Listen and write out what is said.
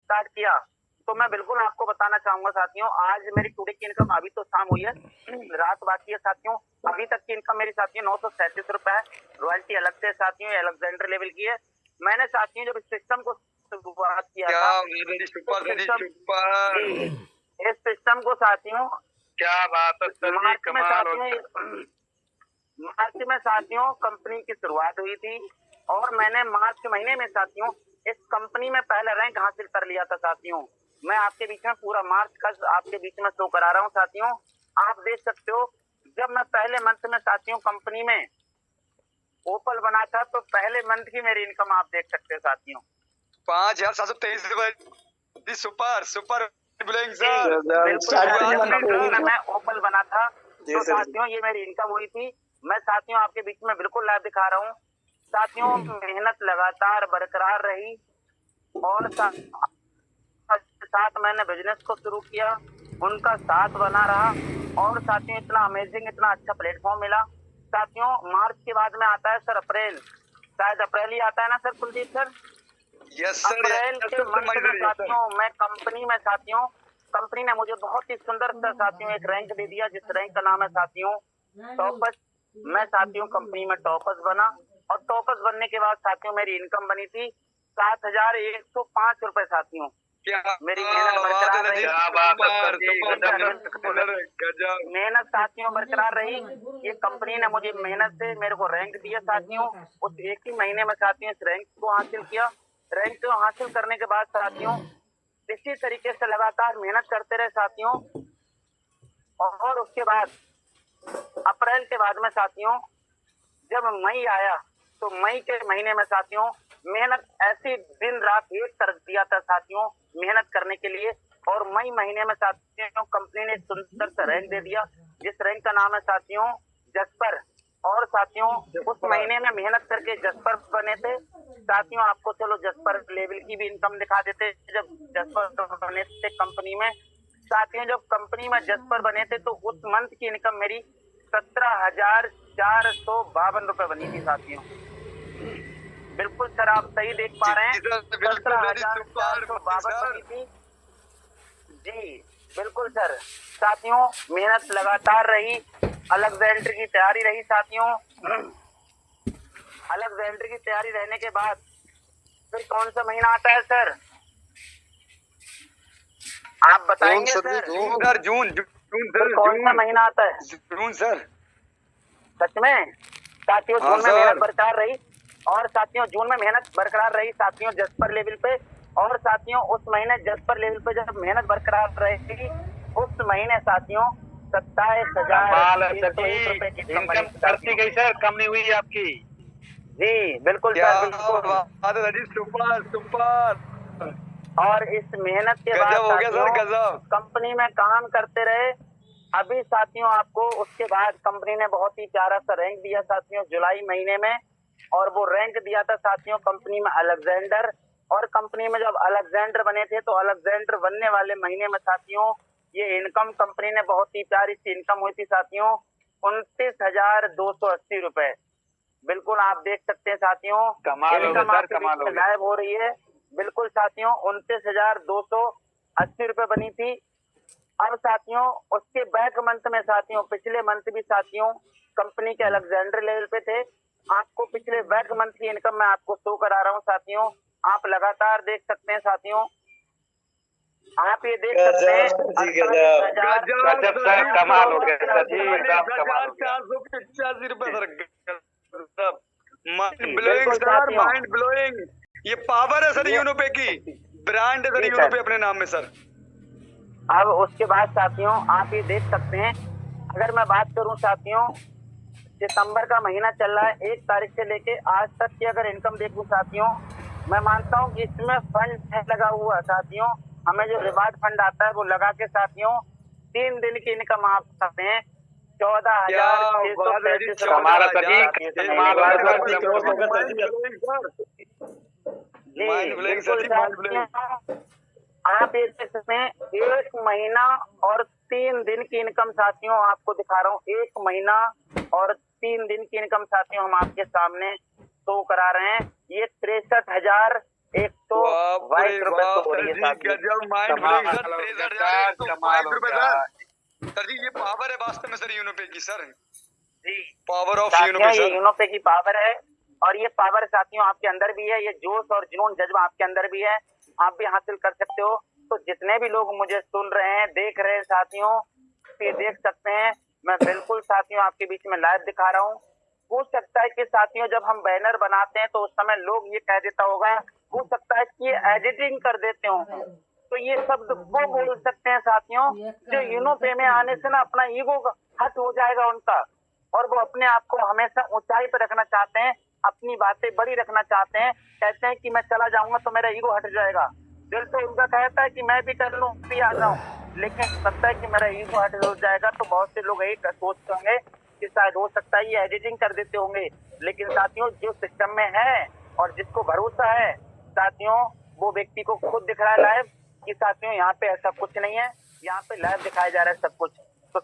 Start किया तो मैं बिल्कुल आपको बताना चाहूंगा साथियों, आज मेरी टुडे की इनकम अभी तो शाम हुई है, रात बाकी है साथियों। अभी तक की इनकम मेरी साथियों 937 रुपए है। रॉयल्टी अलग से साथियों अलेक्जेंडर लेवल की है। मैंने साथियों जब इस सिस्टम को शुरुआत किया था, इस सिस्टम को साथियों, क्या बात है सर जी, कमाल हो गया। मार्च में साथियों कंपनी की शुरुआत हुई थी और मैंने मार्च महीने में साथियों इस कंपनी में पहला रैंक हासिल कर लिया था साथियों। मैं आपके बीच में पूरा मार्च का आपके बीच में शो करा रहा हूँ साथियों। आप देख सकते हो, जब मैं पहले मंथ में साथियों कंपनी में ओपल बना था तो पहले मंथ की मेरी इनकम आप देख सकते हो साथियों 5,723 सुपर सुपर मैं ओपल बना था तो साथियों ये मेरी इनकम हुई थी। मैं साथियों आपके बीच में बिल्कुल लाइव दिखा रहा हूँ साथियों। मेहनत लगातार बरकरार रही और साथ मैंने बिजनेस को शुरू किया, उनका साथ बना रहा और साथियों इतना अमेजिंग, इतना अच्छा प्लेटफॉर्म मिला साथियों। मार्च के बाद में आता है सर अप्रैल, शायद अप्रैल ही आता है ना sir Kuldeep sir? Yes sir. अप्रैल के मंथ में साथियों मैं कंपनी में साथियों, कंपनी ने मुझे बहुत ही सुंदर सा साथियों एक रैंक दे दिया, जिस रैंक का नाम है साथियों टॉपर्स। मैं साथियों कंपनी में टॉपर्स बना और टॉपर्स बनने के बाद साथियों मेरी इनकम बनी थी 7,105 रुपए साथियों। मेरी मेहनत बरकरार रही, मेहनत साथियों बरकरार रही। ये कंपनी ने मुझे मेहनत से मेरे को रैंक दिया साथियों। उस एक ही महीने में साथियों इस रैंक को हासिल किया। रैंक को हासिल करने के बाद साथियों इसी तरीके से लगातार मेहनत करते रहे साथियों। और उसके बाद अप्रैल के बाद में साथियों जब मई आया तो मई के महीने में साथियों मेहनत ऐसी दिन रात एक कर दिया था साथियों मेहनत करने के लिए। और मई महीने में साथियों कंपनी ने सुंदर सा रैंक दे दिया, जिस रैंक का नाम है साथियों जस्पर। और साथियों उस महीने में मेहनत करके जस्पर बने थे साथियों। आपको चलो जस्पर लेवल की भी इनकम दिखा देते। जब जस्पर बने थे कंपनी में साथियों, जब कंपनी में जस्पर बने थे तो उस मंथ की इनकम मेरी 17,452 रुपए बनी थी साथियों। बिल्कुल सर आप सही देख पा रहे हैं, 17,452 बनी थी जी। बिल्कुल सर साथियों मेहनत लगातार रही, अलेक्जेंडर की तैयारी रही साथियों। अलेक्जेंडर की तैयारी रहने के बाद फिर कौन सा महीना आता है सर, आप बताएंगे सर? जून कौन सा महीना आता है? जून सर। सच में साथियों जून में मेहनत बरकरार रही और साथियों जून में मेहनत बरकरार रही साथियों जस्पर लेवल पे। और साथियों उस महीने जस्पर लेवल पे जब मेहनत बरकरार रही उस महीने साथियों 27,301 रुपए की इनकम करती गई सर, कम नहीं हुई आपकी जी। बिल्कुल सर बिल्कुल सुपर। और इस मेहनत के बाद साथियों कंपनी में काम करते रहे। अभी साथियों आपको उसके बाद कंपनी ने बहुत ही प्यारा सा रैंक दिया साथियों जुलाई महीने में, और वो रैंक दिया था साथियों कंपनी में अलेक्जेंडर। और कंपनी में जब अलेक्जेंडर बने थे तो अलेक्जेंडर बनने वाले महीने में साथियों ये इनकम कंपनी ने बहुत ही प्यारी सी इनकम हुई थी साथियों 29,280 रुपए। बिल्कुल आप देख सकते हैं साथियों इनकम आपके गायब हो रही है। बिल्कुल साथियों 29,280 रुपए बनी थी। अब साथियों उसके बैक मंथ में साथियों पिछले मंथ भी साथियों कंपनी के अलेक्जेंडर लेवल पे थे। आपको पिछले बैक मंथ की इनकम मैं आपको शो करा रहा हूँ साथियों, आप लगातार देख सकते हैं साथियों। आप ये देख सकते हैं कमाल हो गया सर जी, 485 रुपए सर। माइंड ब्लोइंग ये पावर है सर यूनोपे की, ब्रांड है सर यूनोपे अपने नाम में सर। अब उसके बाद साथियों आप ये देख सकते हैं, अगर मैं बात करूं साथियों सितंबर का महीना चल रहा है, 1 तारीख से लेके आज तक की अगर इनकम देखूं साथियों मैं मानता हूं कि इसमें फंड लगा हुआ साथियों। हमें जो रिवार्ड फंड आता है वो लगा के साथियों 3 दिन की इनकम आप सकते हैं 14,635। आप ये देख सकते हैं 1 महीना और 3 दिन की इनकम साथियों आपको दिखा रहा हूँ। 1 महीना और 3 दिन की इनकम साथियों हम आपके सामने शो करा रहे हैं। ये 63,1 एक तो बाप रे 22 रुपए बाप तो हो रही सर है जी, साथियों। गजब माइंड कमाल ब्लोइंग सर, हो 63,000 गया, 122 कमाल हो रुपए गया। सर जी, ये पावर है वास्तव में सर यूनोपे की सर, जी पावर ऑफ साथियों, यूनोपे ये सर। यूनोपे की पावर है और ये पावर साथियों आपके अंदर भी है, ये जोश और जुनून जज्बा आपके अंदर भी है, आप भी हासिल कर सकते हो। तो जितने भी लोग मुझे सुन रहे हैं, देख रहे हैं साथियों, ये देख सकते हैं, मैं बिल्कुल साथियों आपके बीच में लाइव दिखा रहा हूँ। हो सकता है कि साथियों जब हम बैनर बनाते हैं तो उस समय लोग ये कह देता होगा, हो सकता है कि ये एडिटिंग कर देते हो, तो ये शब्द वो बोल सकते हैं साथियों जो यूनोपे में आने से ना अपना ईगो हट हो जाएगा उनका, और वो अपने आप को हमेशा ऊंचाई पर रखना चाहते हैं, अपनी बातें बड़ी रखना चाहते हैं, कहते हैं कि मैं चला जाऊंगा तो मेरा ईगो हट जाएगा। दिल तो उनका कहता है कि मैं भी कर लूं, भी आ जाऊं, लेकिन लगता है कि मेरा ईगो हट हो जाएगा। तो बहुत से लोग यही सोचते होंगे कि शायद हो सकता है ये एडिटिंग कर देते होंगे, लेकिन साथियों जो सिस्टम में है और जिसको भरोसा है साथियों, वो व्यक्ति को खुद दिख रहा है लाइव कि साथियों यहाँ पे ऐसा कुछ नहीं है, यहाँ पे लाइव दिखाया जा रहा है सब कुछ। तो